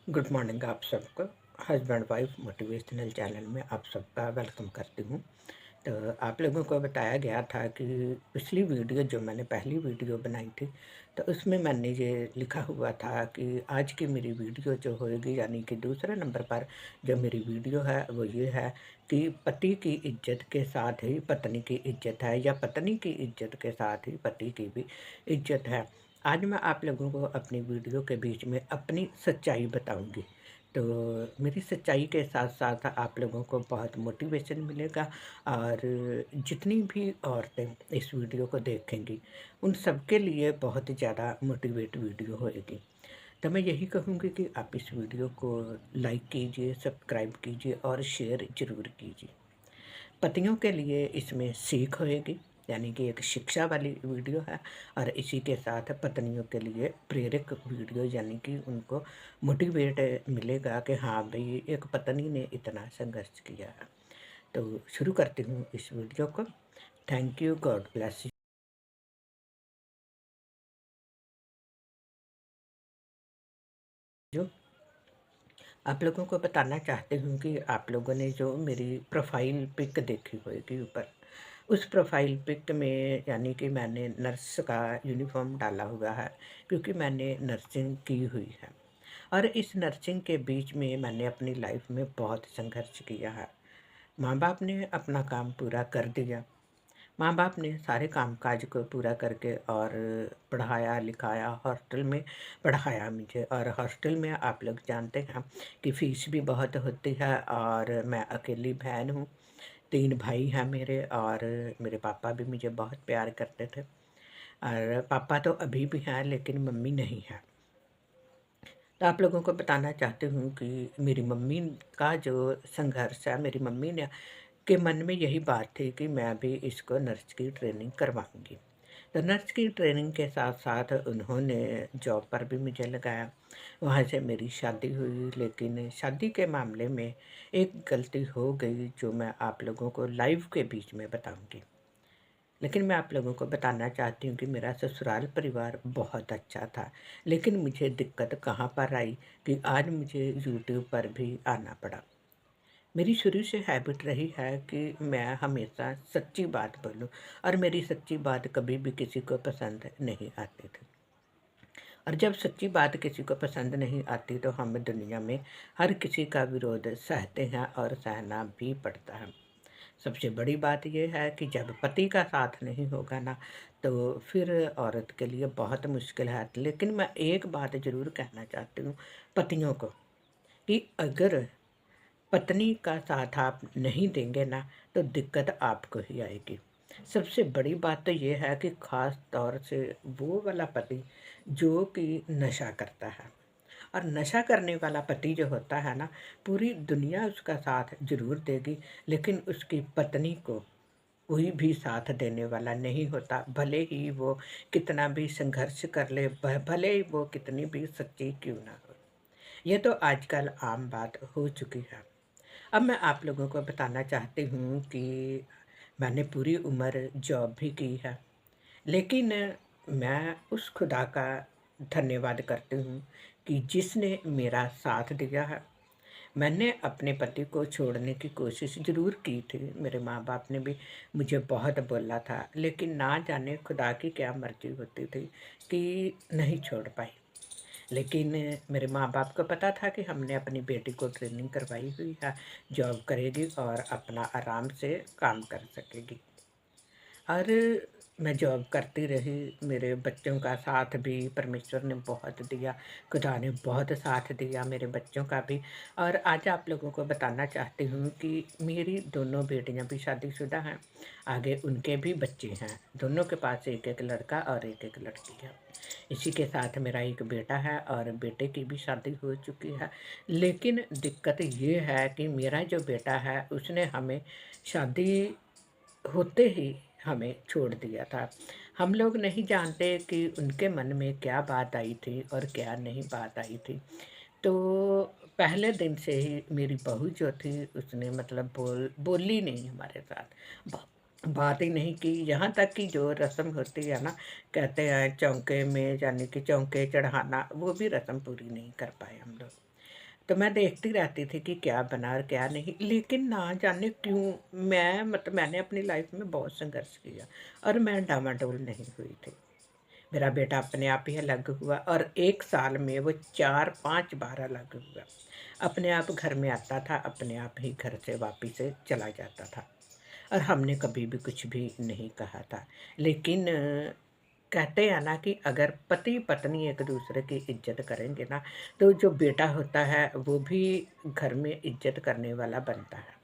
Good morning आप सबको। Husband wife motivational channel में आप सबका वेलकम करती हूँ। तो आप लोगों को बताया गया था कि पिछली वीडियो जो मैंने पहली वीडियो बनाई थी, तो उसमें मैंने ये लिखा हुआ था कि आज की मेरी वीडियो जो होएगी, यानी कि दूसरे नंबर पर जो मेरी वीडियो है वो ये है कि पति की इज्जत के साथ ही पत्नी की इज्जत है, या पत्नी की इज्जत के साथ ही पति की भी इज्जत है। आज मैं आप लोगों को अपनी वीडियो के बीच में अपनी सच्चाई बताऊंगी। तो मेरी सच्चाई के साथ साथ आप लोगों को बहुत मोटिवेशन मिलेगा, और जितनी भी औरतें इस वीडियो को देखेंगी उन सबके लिए बहुत ज़्यादा मोटिवेट वीडियो होएगी। तो मैं यही कहूँगी कि आप इस वीडियो को लाइक कीजिए, सब्सक्राइब कीजिए और शेयर ज़रूर कीजिए। पतियों के लिए इसमें सीख होएगी, यानी कि एक शिक्षा वाली वीडियो है, और इसी के साथ पत्नियों के लिए प्रेरक वीडियो, यानी कि उनको मोटिवेट मिलेगा कि हाँ भाई, एक पत्नी ने इतना संघर्ष किया है। तो शुरू करती हूँ इस वीडियो को। Thank you, God bless you. आप लोगों को बताना चाहती हूँ कि आप लोगों ने जो मेरी प्रोफाइल पिक देखी होगी ऊपर, उस प्रोफाइल पिक में यानी कि मैंने नर्स का यूनिफॉर्म डाला हुआ है, क्योंकि मैंने नर्सिंग की हुई है। और इस नर्सिंग के बीच में मैंने अपनी लाइफ में बहुत संघर्ष किया है। माँ बाप ने अपना काम पूरा कर दिया, माँ बाप ने सारे कामकाज को पूरा करके और पढ़ाया लिखाया, हॉस्टल में पढ़ाया मुझे। और हॉस्टल में आप लोग जानते हैं कि फ़ीस भी बहुत होती है, और मैं अकेली बहन हूँ। 3 भाई हैं मेरे, और मेरे पापा भी मुझे बहुत प्यार करते थे। और पापा तो अभी भी हैं, लेकिन मम्मी नहीं है। तो आप लोगों को बताना चाहती हूँ कि मेरी मम्मी का जो संघर्ष है, मेरी मम्मी ने के मन में यही बात थी कि मैं भी इसको नर्स की ट्रेनिंग करवाऊँगी। तो नर्स की ट्रेनिंग के साथ साथ उन्होंने जॉब पर भी मुझे लगाया। वहाँ से मेरी शादी हुई, लेकिन शादी के मामले में एक गलती हो गई जो मैं आप लोगों को लाइव के बीच में बताऊँगी। लेकिन मैं आप लोगों को बताना चाहती हूँ कि मेरा ससुराल परिवार बहुत अच्छा था, लेकिन मुझे दिक्कत कहाँ पर आई कि आज मुझे यूट्यूब पर भी आना पड़ा। मेरी शुरू से हैबिट रही है कि मैं हमेशा सच्ची बात बोलूं, और मेरी सच्ची बात कभी भी किसी को पसंद नहीं आती थी। और जब सच्ची बात किसी को पसंद नहीं आती तो हम दुनिया में हर किसी का विरोध सहते हैं, और सहना भी पड़ता है। सबसे बड़ी बात यह है कि जब पति का साथ नहीं होगा ना, तो फिर औरत के लिए बहुत मुश्किल है। लेकिन मैं एक बात ज़रूर कहना चाहती हूँ पतियों को, कि अगर पत्नी का साथ आप नहीं देंगे ना, तो दिक्कत आपको ही आएगी। सबसे बड़ी बात तो ये है कि ख़ास तौर से वो वाला पति जो कि नशा करता है। और नशा करने वाला पति जो होता है ना, पूरी दुनिया उसका साथ ज़रूर देगी, लेकिन उसकी पत्नी को कोई भी साथ देने वाला नहीं होता, भले ही वो कितना भी संघर्ष कर ले, भले ही वो कितनी भी सच्ची क्यों ना हो। ये तो आजकल आम बात हो चुकी है। अब मैं आप लोगों को बताना चाहती हूँ कि मैंने पूरी उम्र जॉब भी की है, लेकिन मैं उस खुदा का धन्यवाद करती हूँ कि जिसने मेरा साथ दिया है। मैंने अपने पति को छोड़ने की कोशिश ज़रूर की थी, मेरे माँ बाप ने भी मुझे बहुत बोला था, लेकिन ना जाने खुदा की क्या मर्ज़ी होती थी कि नहीं छोड़ पाई। लेकिन मेरे माँ-बाप को पता था कि हमने अपनी बेटी को ट्रेनिंग करवाई हुई है, जॉब करेगी और अपना आराम से काम कर सकेगी। और मैं जॉब करती रही, मेरे बच्चों का साथ भी परमेश्वर ने बहुत दिया, खुदा ने बहुत साथ दिया मेरे बच्चों का भी। और आज आप लोगों को बताना चाहती हूँ कि मेरी दोनों बेटियाँ भी शादीशुदा हैं, आगे उनके भी बच्चे हैं, दोनों के पास एक-एक लड़का और एक-एक लड़की है। इसी के साथ मेरा एक बेटा है, और बेटे की भी शादी हो चुकी है। लेकिन दिक्कत ये है कि मेरा जो बेटा है उसने हमें शादी होते ही हमें छोड़ दिया था। हम लोग नहीं जानते कि उनके मन में क्या बात आई थी और क्या नहीं बात आई थी। तो पहले दिन से ही मेरी बहू जो थी उसने मतलब बोली नहीं हमारे साथ। बात ही नहीं की। यहाँ तक कि जो रस्म होती है ना, कहते हैं चौके में यानी कि चौके चढ़ाना, वो भी रस्म पूरी नहीं कर पाए हम लोग। तो मैं देखती रहती थी कि क्या बना और क्या नहीं, लेकिन ना जाने क्यों मैंने अपनी लाइफ में बहुत संघर्ष किया और मैं डामाडोल नहीं हुई थी। मेरा बेटा अपने आप ही अलग हुआ और 1 साल में वो 4-5 बार अलग हुआ। अपने आप घर में आता था, अपने आप ही घर से वापिस से चला जाता था और हमने कभी भी कुछ भी नहीं कहा था। लेकिन कहते हैं ना कि अगर पति-पत्नी एक-दूसरे की इज़्ज़त करेंगे ना, तो जो बेटा होता है वो भी घर में इज़्ज़त करने वाला बनता है।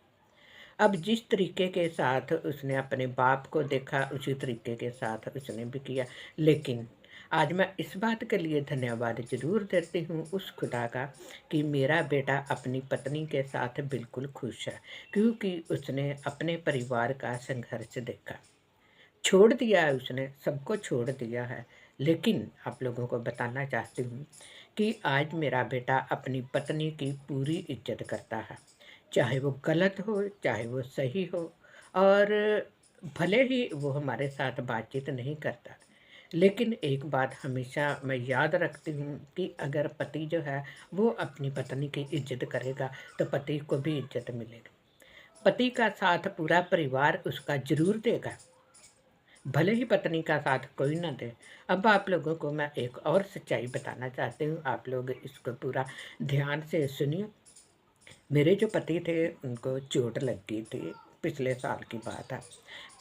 अब जिस तरीके के साथ उसने अपने बाप को देखा, उसी तरीके के साथ उसने भी किया। लेकिन आज मैं इस बात के लिए धन्यवाद ज़रूर देती हूँ उस खुदा का कि मेरा बेटा अपनी पत्नी के साथ बिल्कुल खुश है, क्योंकि उसने अपने परिवार का संघर्ष देखा। छोड़ दिया है उसने, सबको छोड़ दिया है। लेकिन आप लोगों को बताना चाहती हूँ कि आज मेरा बेटा अपनी पत्नी की पूरी इज़्ज़त करता है। चाहे वो गलत हो, चाहे वो सही हो, और भले ही वो हमारे साथ बातचीत नहीं करता, लेकिन एक बात हमेशा मैं याद रखती हूँ कि अगर पति जो है वो अपनी पत्नी की इज़्ज़त करेगा, तो पति को भी इज़्ज़त मिलेगी। पति का साथ पूरा परिवार उसका ज़रूर देगा। भले ही पत्नी का साथ कोई ना दे। अब आप लोगों को मैं एक और सच्चाई बताना चाहती हूँ, आप लोग इसको पूरा ध्यान से सुनिए। मेरे जो पति थे उनको चोट लग गई थी, पिछले साल की बात है।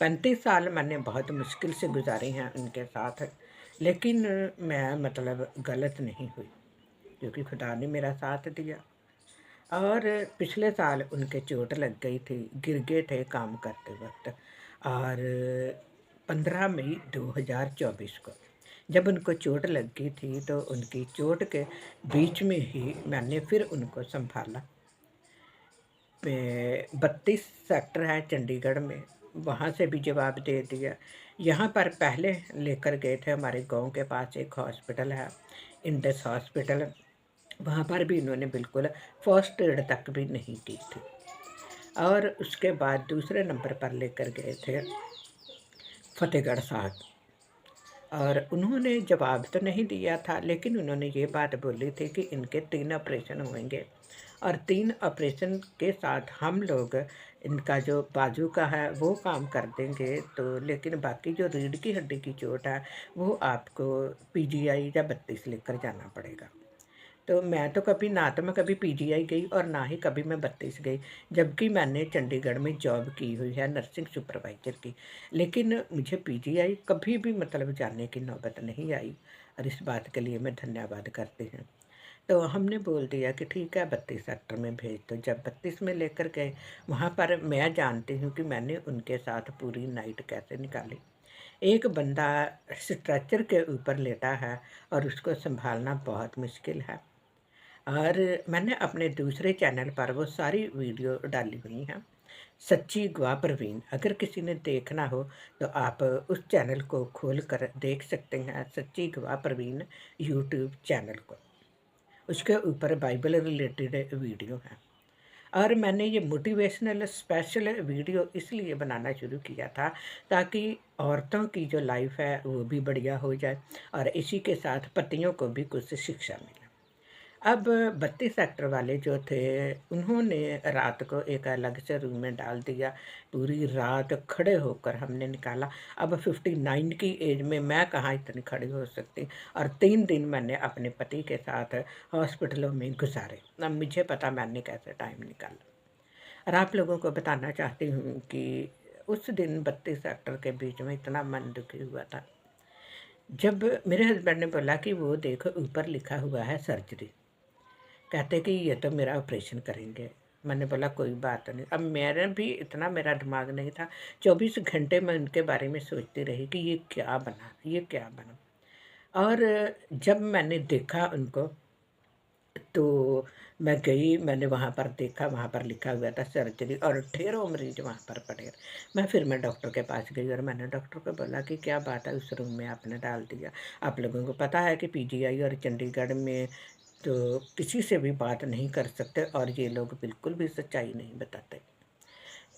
35 साल मैंने बहुत मुश्किल से गुजारे हैं उनके साथ, लेकिन मैं मतलब गलत नहीं हुई, क्योंकि खुदा ने मेरा साथ दिया। और पिछले साल उनके चोट लग गई थी, गिर गए थे काम करते वक़्त, और 15 मई 2024 को जब उनको चोट लग गई थी, तो उनकी चोट के बीच में ही मैंने फिर उनको सँभाला। 32 सेक्टर है चंडीगढ़ में, वहाँ से भी जवाब दे दिया। यहाँ पर पहले लेकर गए थे, हमारे गाँव के पास एक हॉस्पिटल है, इंडस हॉस्पिटल, वहाँ पर भी इन्होंने बिल्कुल फर्स्ट एड तक भी नहीं की थी। और उसके बाद दूसरे नंबर पर लेकर गए थे फतेहगढ़ साहब, और उन्होंने जवाब तो नहीं दिया था, लेकिन उन्होंने ये बात बोली थी कि इनके 3 ऑपरेशन होंगे और 3 ऑपरेशन के साथ हम लोग इनका जो बाजू का है वो काम कर देंगे, तो लेकिन बाकी जो रीढ़ की हड्डी की चोट है वो आपको पीजीआई या 32 लेकर जाना पड़ेगा। तो मैं तो कभी ना तो मैं कभी पीजीआई गई और ना ही कभी मैं 32 गई, जबकि मैंने चंडीगढ़ में जॉब की हुई है नर्सिंग सुपरवाइज़र की। लेकिन मुझे पीजीआई कभी भी मतलब जाने की नौबत नहीं आई, और इस बात के लिए मैं धन्यवाद करती हूँ। तो हमने बोल दिया कि ठीक है 32 सेक्टर में भेज दो। जब 32 में लेकर गए, वहाँ पर मैं जानती हूँ कि मैंने उनके साथ पूरी नाइट कैसे निकाली। एक बंदा स्ट्रेचर के ऊपर लेटा है और उसको सँभालना बहुत मुश्किल है। और मैंने अपने दूसरे चैनल पर वो सारी वीडियो डाली हुई हैं, सच्ची गवाह प्रवीण। अगर किसी ने देखना हो तो आप उस चैनल को खोल कर देख सकते हैं, सच्ची गवाह प्रवीण यूट्यूब चैनल को। उसके ऊपर बाइबल रिलेटेड वीडियो हैं। और मैंने ये मोटिवेशनल स्पेशल वीडियो इसलिए बनाना शुरू किया था, ताकि औरतों की जो लाइफ है वो भी बढ़िया हो जाए, और इसी के साथ पतियों को भी कुछ शिक्षा मिले। अब 32 सेक्टर वाले जो थे, उन्होंने रात को एक अलग से रूम में डाल दिया। पूरी रात खड़े होकर हमने निकाला। अब 59 की एज में मैं कहाँ इतनी खड़ी हो सकती, और 3 दिन मैंने अपने पति के साथ हॉस्पिटलों में गुजारे। अब मुझे पता मैंने कैसे टाइम निकाला। और आप लोगों को बताना चाहती हूँ कि उस दिन 32 सेक्टर के बीच में इतना मन दुखी हुआ था, जब मेरे हस्बैंड ने बोला कि वो देखो ऊपर लिखा हुआ है सर्जरी, कहते कि ये तो मेरा ऑपरेशन करेंगे। मैंने बोला कोई बात नहीं। अब मेरा भी इतना मेरा दिमाग नहीं था, 24 घंटे मैं उनके बारे में सोचती रही कि ये क्या बना, ये क्या बना। और जब मैंने देखा उनको, तो मैं गई, मैंने वहाँ पर देखा, वहाँ पर लिखा हुआ था सर्जरी, और ढेरों मरीज वहाँ पर पड़े। मैं डॉक्टर के पास गई और मैंने डॉक्टर को बोला कि क्या बात है उस रूम में आपने डाल दिया। आप लोगों को पता है कि पीजीआई और चंडीगढ़ में तो किसी से भी बात नहीं कर सकते, और ये लोग बिल्कुल भी सच्चाई नहीं बताते।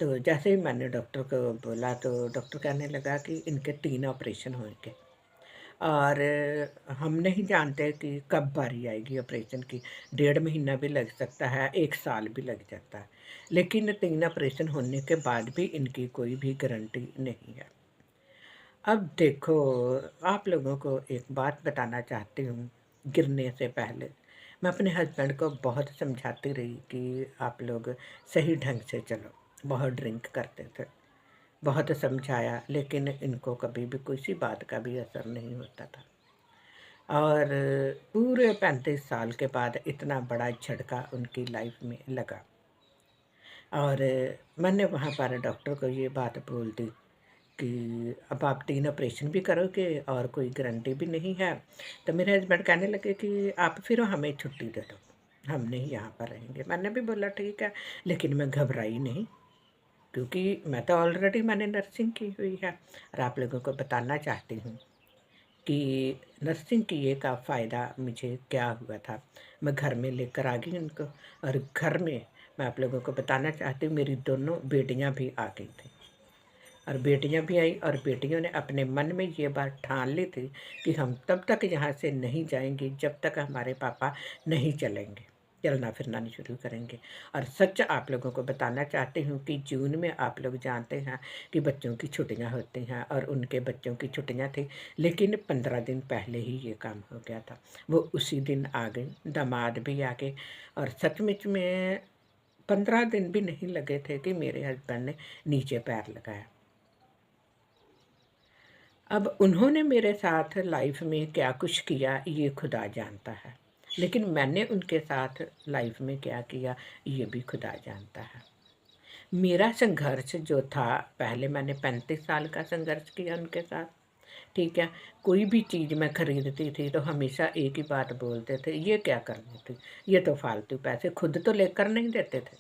तो जैसे ही मैंने डॉक्टर को बोला तो डॉक्टर कहने लगा कि इनके 3 ऑपरेशन होंगे और हम नहीं जानते कि कब बारी आएगी ऑपरेशन की। 1.5 महीना भी लग सकता है, 1 साल भी लग जाता है। लेकिन 3 ऑपरेशन होने के बाद भी इनकी कोई भी गारंटी नहीं है। अब देखो, आप लोगों को एक बात बताना चाहती हूँ, गिरने से पहले। मैं अपने हस्बैंड को बहुत समझाती रही कि आप लोग सही ढंग से चलो। बहुत ड्रिंक करते थे, बहुत समझाया, लेकिन इनको कभी भी किसी बात का भी असर नहीं होता था। और पूरे 35 साल के बाद इतना बड़ा झटका उनकी लाइफ में लगा। और मैंने वहाँ पर डॉक्टर को ये बात बोल दी कि अब आप 3 ऑपरेशन भी करोगे और कोई गारंटी भी नहीं है। तो मेरे हस्बैंड कहने लगे कि आप फिर हमें छुट्टी दे दो, हम नहीं यहाँ पर रहेंगे। मैंने भी बोला ठीक है, लेकिन मैं घबराई नहीं, क्योंकि मैं तो ऑलरेडी मैंने नर्सिंग की हुई है। और आप लोगों को बताना चाहती हूँ कि नर्सिंग किए का फ़ायदा मुझे क्या हुआ था। मैं घर में लेकर आ गई उनको, और घर में मैं आप लोगों को बताना चाहती हूँ, मेरी दोनों बेटियाँ भी आ गई थी। और बेटियां भी आई, और बेटियों ने अपने मन में ये बात ठान ली थी कि हम तब तक यहाँ से नहीं जाएंगे जब तक हमारे पापा नहीं चलेंगे, चलना फिरना नहीं शुरू करेंगे। और सच आप लोगों को बताना चाहती हूँ कि जून में आप लोग जानते हैं कि बच्चों की छुट्टियाँ होती हैं, और उनके बच्चों की छुट्टियाँ थी। लेकिन 15 दिन पहले ही ये काम हो गया था। वो उसी दिन आ गई, दामाद भी आ गए, और सचमुच में 15 दिन भी नहीं लगे थे कि मेरे हस्बैंड ने नीचे पैर लगाया। अब उन्होंने मेरे साथ लाइफ में क्या कुछ किया ये खुदा जानता है, लेकिन मैंने उनके साथ लाइफ में क्या किया ये भी खुदा जानता है। मेरा संघर्ष जो था, पहले मैंने 35 साल का संघर्ष किया उनके साथ। ठीक है, कोई भी चीज़ मैं खरीदती थी तो हमेशा एक ही बात बोलते थे, ये क्या करनी थी, ये तो फालतू पैसे, खुद तो लेकर नहीं देते थे,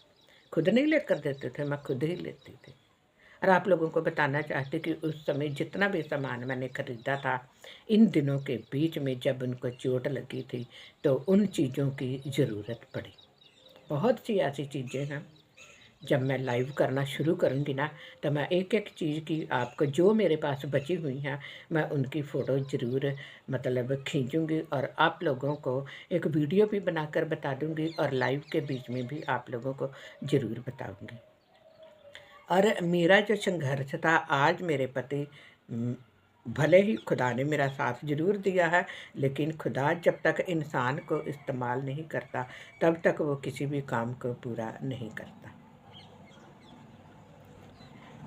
खुद नहीं लेकर देते थे, मैं खुद ही लेती थी। और आप लोगों को बताना चाहते कि उस समय जितना भी सामान मैंने खरीदा था, इन दिनों के बीच में जब उनको चोट लगी थी तो उन चीज़ों की ज़रूरत पड़ी। बहुत सी ऐसी चीज़ें हैं, जब मैं लाइव करना शुरू करूँगी ना, तो मैं एक एक चीज़ की आपको जो मेरे पास बची हुई हैं, मैं उनकी फ़ोटो ज़रूर मतलब खींचूँगी, और आप लोगों को एक वीडियो भी बनाकर बता दूँगी, और लाइव के बीच में भी आप लोगों को ज़रूर बताऊँगी। और मेरा जो संघर्ष था, आज मेरे पति भले ही खुदा ने मेरा साथ ज़रूर दिया है, लेकिन खुदा जब तक इंसान को इस्तेमाल नहीं करता तब तक वो किसी भी काम को पूरा नहीं करता।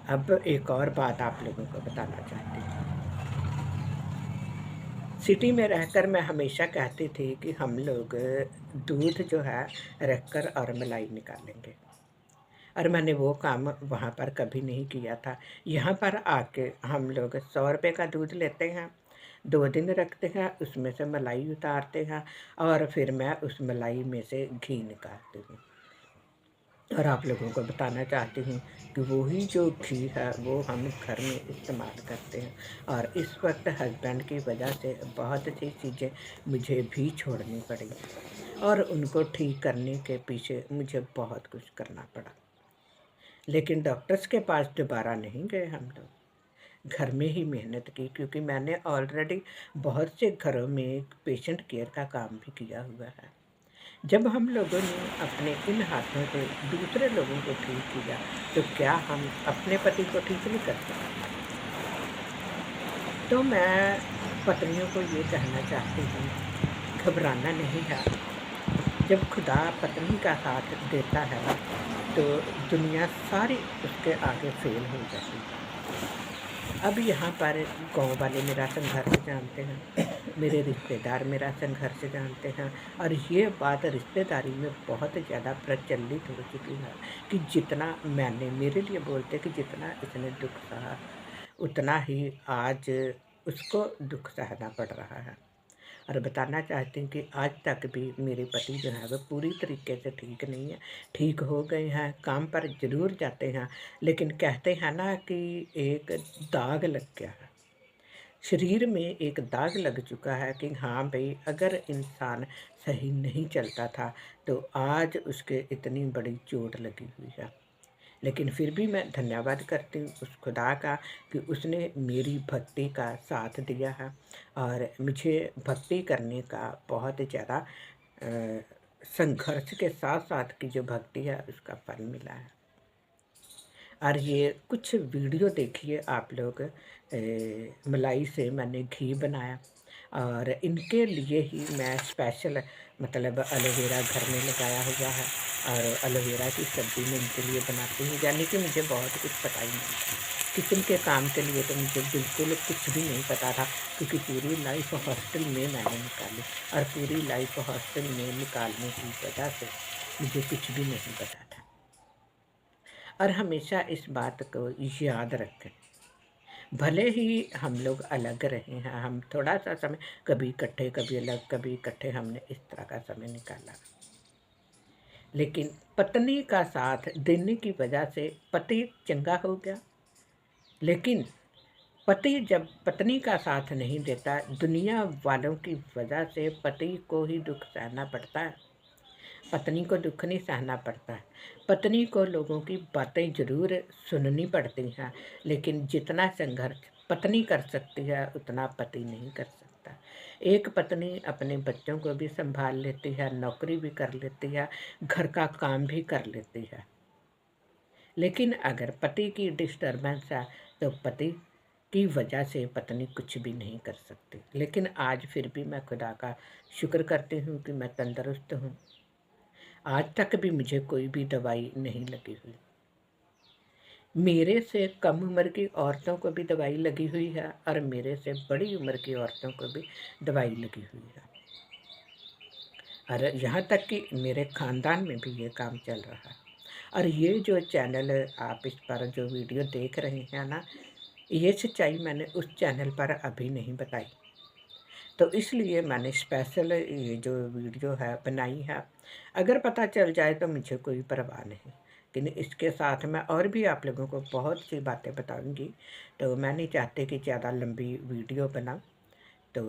अब एक और बात आप लोगों को बताना चाहती हूँ। सिटी में रहकर मैं हमेशा कहती थी कि हम लोग दूध जो है रखकर और मलाई निकालेंगे, और मैंने वो काम वहाँ पर कभी नहीं किया था। यहाँ पर आके हम लोग 100 रुपये का दूध लेते हैं, 2 दिन रखते हैं, उसमें से मलाई उतारते हैं, और फिर मैं उस मलाई में से घी निकालती हूँ। और आप लोगों को बताना चाहती हूँ कि वही जो घी है वो हम घर में इस्तेमाल करते हैं। और इस वक्त हस्बैंड की वजह से बहुत सी चीज़ें मुझे भी छोड़नी पड़ी, और उनको ठीक करने के पीछे मुझे बहुत कुछ करना पड़ा। लेकिन डॉक्टर्स के पास दोबारा नहीं गए हम लोग, घर में ही मेहनत की, क्योंकि मैंने ऑलरेडी बहुत से घरों में पेशेंट केयर का काम भी किया हुआ है। जब हम लोगों ने अपने इन हाथों से दूसरे लोगों को ठीक किया, तो क्या हम अपने पति को ठीक नहीं कर सकते? तो मैं पत्नियों को ये कहना चाहती हूँ, घबराना नहीं है। जब खुदा पत्नी का साथ देता है ना, तो दुनिया सारी उसके आगे फेल हो जाती है। अब यहाँ पर गाँव वाले मेरा संघर्ष जानते हैं, मेरे रिश्तेदार मेरा संघर्ष जानते हैं, और ये बात रिश्तेदारी में बहुत ज़्यादा प्रचलित हो चुकी है कि जितना मैंने, मेरे लिए बोलते कि जितना इसने दुख सहा, उतना ही आज उसको दुख सहना पड़ रहा है। और बताना चाहती हूँ कि आज तक भी मेरे पति जो है वो पूरी तरीके से ठीक नहीं है। ठीक हो गए हैं, काम पर ज़रूर जाते हैं, लेकिन कहते हैं ना कि एक दाग लग गया है, शरीर में एक दाग लग चुका है कि हाँ भाई, अगर इंसान सही नहीं चलता था तो आज उसके इतनी बड़ी चोट लगी हुई है। लेकिन फिर भी मैं धन्यवाद करती हूँ उस खुदा का कि उसने मेरी भक्ति का साथ दिया है और मुझे भक्ति करने का बहुत ज़्यादा संघर्ष के साथ साथ की जो भक्ति है उसका फल मिला है। और ये कुछ वीडियो देखिए आप लोग, मलाई से मैंने घी बनाया और इनके लिए ही मैं स्पेशल मतलब एलोवेरा घर में लगाया हुआ है और एलोवेरा की सब्ज़ी मैं इनके लिए बनाती हूँ। यानी कि मुझे बहुत कुछ पता ही नहीं था किचन के काम के लिए, तो मुझे बिल्कुल कुछ भी नहीं पता था क्योंकि पूरी लाइफ हॉस्टल में मैंने निकाली और पूरी लाइफ हॉस्टल में निकालने की वजह से मुझे कुछ भी नहीं पता था। और हमेशा इस बात को याद रखें, भले ही हम लोग अलग रहे हैं, हम थोड़ा सा समय कभी इकट्ठे कभी अलग कभी इकट्ठे, हमने इस तरह का समय निकाला, लेकिन पत्नी का साथ देने की वजह से पति चंगा हो गया। लेकिन पति जब पत्नी का साथ नहीं देता, दुनिया वालों की वजह से पति को ही दुख सहना पड़ता है, पत्नी को दुख नहीं सहना पड़ता है। पत्नी को लोगों की बातें ज़रूर सुननी पड़ती हैं, लेकिन जितना संघर्ष पत्नी कर सकती है उतना पति नहीं कर सकता। एक पत्नी अपने बच्चों को भी संभाल लेती है, नौकरी भी कर लेती है, घर का काम भी कर लेती है, लेकिन अगर पति की डिस्टर्बेंस है तो पति की वजह से पत्नी कुछ भी नहीं कर सकती। लेकिन आज फिर भी मैं खुदा का शुक्र करती हूँ कि मैं तंदुरुस्त हूँ। आज तक भी मुझे कोई भी दवाई नहीं लगी हुई। मेरे से कम उम्र की औरतों को भी दवाई लगी हुई है और मेरे से बड़ी उम्र की औरतों को भी दवाई लगी हुई है, और यहाँ तक कि मेरे ख़ानदान में भी ये काम चल रहा है। और ये जो चैनल आप इस पर जो वीडियो देख रहे हैं ना, ये सच्चाई मैंने उस चैनल पर अभी नहीं बताई, तो इसलिए मैंने स्पेशल ये जो वीडियो है बनाई है। अगर पता चल जाए तो मुझे कोई परवाह नहीं, लेकिन इसके साथ मैं और भी आप लोगों को बहुत सी बातें बताऊंगी, तो मैं नहीं चाहती कि ज़्यादा लंबी वीडियो बनाऊं। तो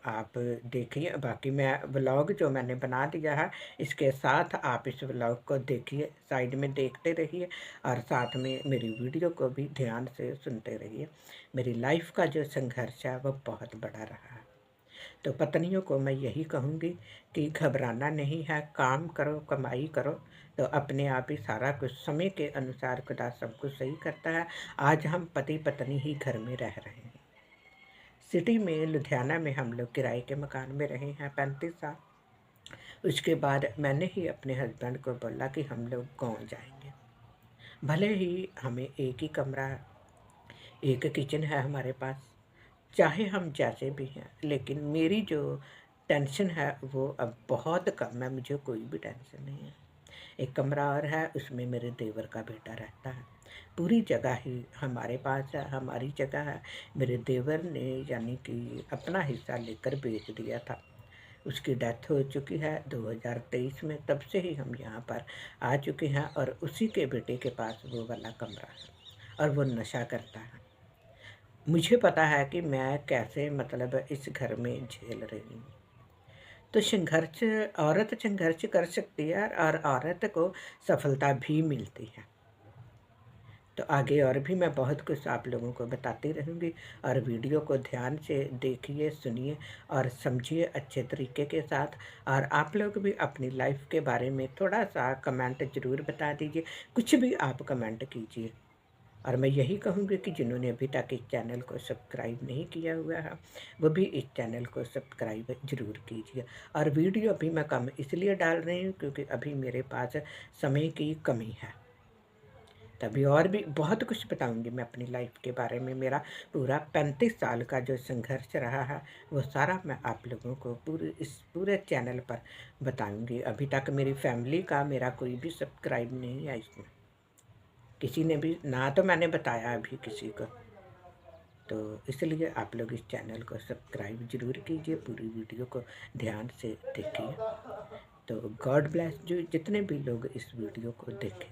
आप देखिए, बाकी मैं व्लॉग जो मैंने बना दिया है इसके साथ आप इस व्लॉग को देखिए, साइड में देखते रहिए और साथ में मेरी वीडियो को भी ध्यान से सुनते रहिए। मेरी लाइफ का जो संघर्ष है वो बहुत बड़ा रहा है। तो पत्नियों को मैं यही कहूँगी कि घबराना नहीं है, काम करो, कमाई करो, तो अपने आप ही सारा कुछ समय के अनुसार खुदा सब कुछ सही करता है। आज हम पति पत्नी ही घर में रह रहे हैं। सिटी में लुधियाना में हम लोग किराए के मकान में रहे हैं 35 साल। उसके बाद मैंने ही अपने हस्बैंड को बोला कि हम लोग गाँव जाएंगे। भले ही हमें एक ही कमरा, एक किचन है हमारे पास, चाहे हम जैसे भी हैं, लेकिन मेरी जो टेंशन है वो अब बहुत कम है, मुझे कोई भी टेंशन नहीं है। एक कमरा और है, उसमें मेरे देवर का बेटा रहता है। पूरी जगह ही हमारे पास है, हमारी जगह है। मेरे देवर ने यानी कि अपना हिस्सा लेकर बेच दिया था, उसकी डेथ हो चुकी है 2023 में, तब से ही हम यहाँ पर आ चुके हैं और उसी के बेटे के पास वो वाला कमरा है और वो नशा करता है। मुझे पता है कि मैं कैसे मतलब इस घर में झेल रही हूँ। तो संघर्ष, औरत संघर्ष कर सकती है और औरत को सफलता भी मिलती है। तो आगे और भी मैं बहुत कुछ आप लोगों को बताती रहूँगी, और वीडियो को ध्यान से देखिए, सुनिए और समझिए अच्छे तरीके के साथ। और आप लोग भी अपनी लाइफ के बारे में थोड़ा सा कमेंट ज़रूर बता दीजिए, कुछ भी आप कमेंट कीजिए। और मैं यही कहूँगी कि जिन्होंने अभी तक इस चैनल को सब्सक्राइब नहीं किया हुआ है वो भी इस चैनल को सब्सक्राइब ज़रूर कीजिए। और वीडियो अभी मैं कम इसलिए डाल रही हूँ क्योंकि अभी मेरे पास समय की कमी है। तभी और भी बहुत कुछ बताऊंगी मैं अपनी लाइफ के बारे में। मेरा पूरा 35 साल का जो संघर्ष रहा है वो सारा मैं आप लोगों को इस पूरे चैनल पर बताऊंगी। अभी तक मेरी फैमिली का मेरा कोई भी सब्सक्राइब नहीं है, इसमें किसी ने भी ना तो मैंने बताया अभी किसी को। तो इसलिए आप लोग इस चैनल को सब्सक्राइब ज़रूर कीजिए, पूरी वीडियो को ध्यान से देखिए। तो गॉड ब्लेस जो जितने भी लोग इस वीडियो को देखें।